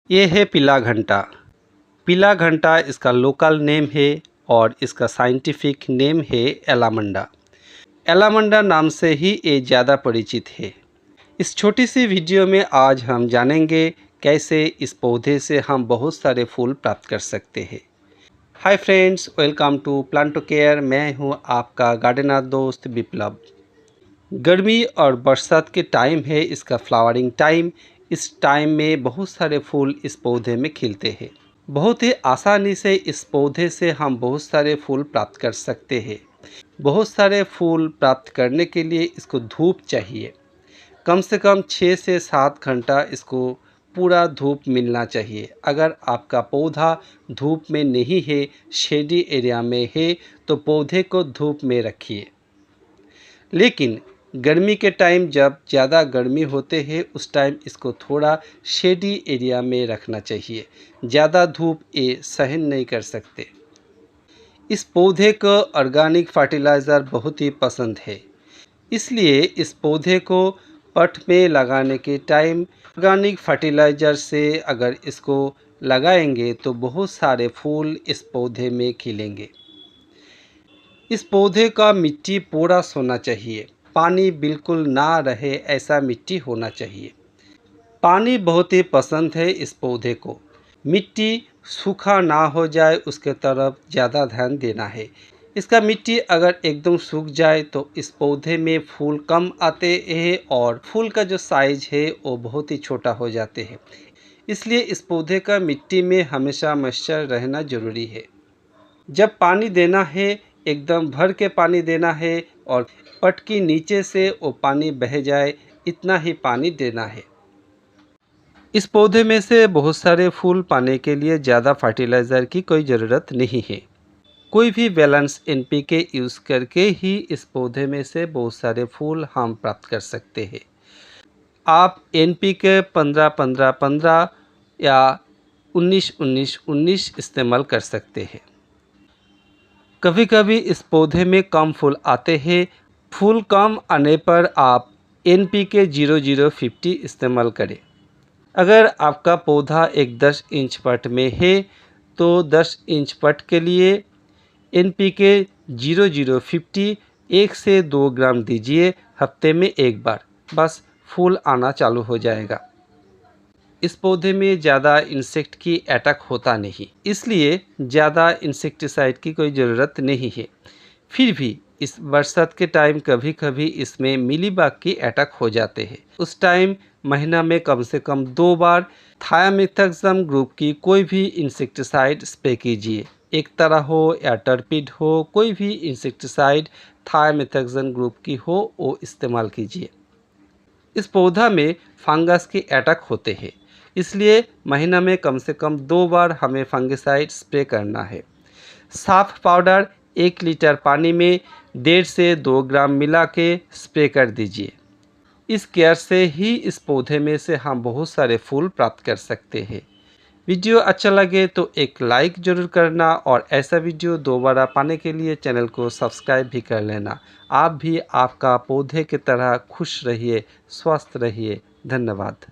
ये है पीला घंटा। पीला घंटा इसका लोकल नेम है और इसका साइंटिफिक नेम है एलामंडा। एलामंडा नाम से ही ये ज़्यादा परिचित है। इस छोटी सी वीडियो में आज हम जानेंगे कैसे इस पौधे से हम बहुत सारे फूल प्राप्त कर सकते हैं। Hi friends, welcome to plant to care. मैं हूं आपका गार्डनर दोस्त विप्लव। गर्मी और बरसात के टाइम है इसका फ्लावरिंग टाइम। इस टाइम में बहुत सारे फूल इस पौधे में खिलते हैं। बहुत ही आसानी से इस पौधे से हम बहुत सारे फूल प्राप्त कर सकते हैं। बहुत सारे फूल प्राप्त करने के लिए इसको धूप चाहिए। कम से कम 6 से 7 घंटा इसको पूरा धूप मिलना चाहिए। अगर आपका पौधा धूप में नहीं है, शेडी एरिया में है, तो पौधे को धूप में रखिए। लेकिन गर्मी के टाइम जब ज़्यादा गर्मी होते हैं उस टाइम इसको थोड़ा शेडी एरिया में रखना चाहिए। ज़्यादा धूप ये सहन नहीं कर सकते। इस पौधे को ऑर्गेनिक फर्टिलाइज़र बहुत ही पसंद है, इसलिए इस पौधे को पट में लगाने के टाइम ऑर्गेनिक फर्टिलाइज़र से अगर इसको लगाएंगे तो बहुत सारे फूल इस पौधे में खिलेंगे। इस पौधे का मिट्टी पूरा सोना चाहिए, पानी बिल्कुल ना रहे ऐसा मिट्टी होना चाहिए। पानी बहुत ही पसंद है इस पौधे को। मिट्टी सूखा ना हो जाए उसके तरफ ज़्यादा ध्यान देना है। इसका मिट्टी अगर एकदम सूख जाए तो इस पौधे में फूल कम आते हैं और फूल का जो साइज है वो बहुत ही छोटा हो जाते हैं। इसलिए इस पौधे का मिट्टी में हमेशा मॉइस्चर रहना ज़रूरी है। जब पानी देना है एकदम भर के पानी देना है और पट के नीचे से वो पानी बह जाए, इतना ही पानी देना है। इस पौधे में से बहुत सारे फूल पाने के लिए ज़्यादा फर्टिलाइज़र की कोई ज़रूरत नहीं है। कोई भी बैलेंस एनपीके यूज़ करके ही इस पौधे में से बहुत सारे फूल हम प्राप्त कर सकते हैं। आप एनपीके 15-15-15 या 19-19-19 इस्तेमाल कर सकते हैं। कभी कभी इस पौधे में कम फूल आते हैं। फूल कम आने पर आप एनपीके 0050 इस्तेमाल करें। अगर आपका पौधा एक 10 इंच पट में है तो 10 इंच पट के लिए एनपीके 0050 1 से 2 ग्राम दीजिए हफ्ते में एक बार। बस फूल आना चालू हो जाएगा। इस पौधे में ज़्यादा इंसेक्ट की अटैक होता नहीं, इसलिए ज़्यादा इंसेक्टिसाइड की कोई ज़रूरत नहीं है। फिर भी इस बरसात के टाइम कभी कभी इसमें मिलीबाग की अटैक हो जाते हैं। उस टाइम महीना में कम से कम 2 बार थायामेथाक्सम ग्रुप की कोई भी इंसेक्टिसाइड स्प्रे कीजिए। एक तरह हो या टर्पिड हो, कोई भी इंसेक्टिसाइड थायामेथाक्सम ग्रुप की हो वो इस्तेमाल कीजिए। इस पौधा में फंगस के अटैक होते हैं, इसलिए महीना में कम से कम 2 बार हमें फंगिसाइड स्प्रे करना है। साफ पाउडर 1 लीटर पानी में 1.5 से 2 ग्राम मिला के स्प्रे कर दीजिए। इस केयर से ही इस पौधे में से हम बहुत सारे फूल प्राप्त कर सकते हैं। वीडियो अच्छा लगे तो एक लाइक ज़रूर करना और ऐसा वीडियो दोबारा पाने के लिए चैनल को सब्सक्राइब भी कर लेना। आप भी आपका पौधे की तरह खुश रहिए, स्वस्थ रहिए। धन्यवाद।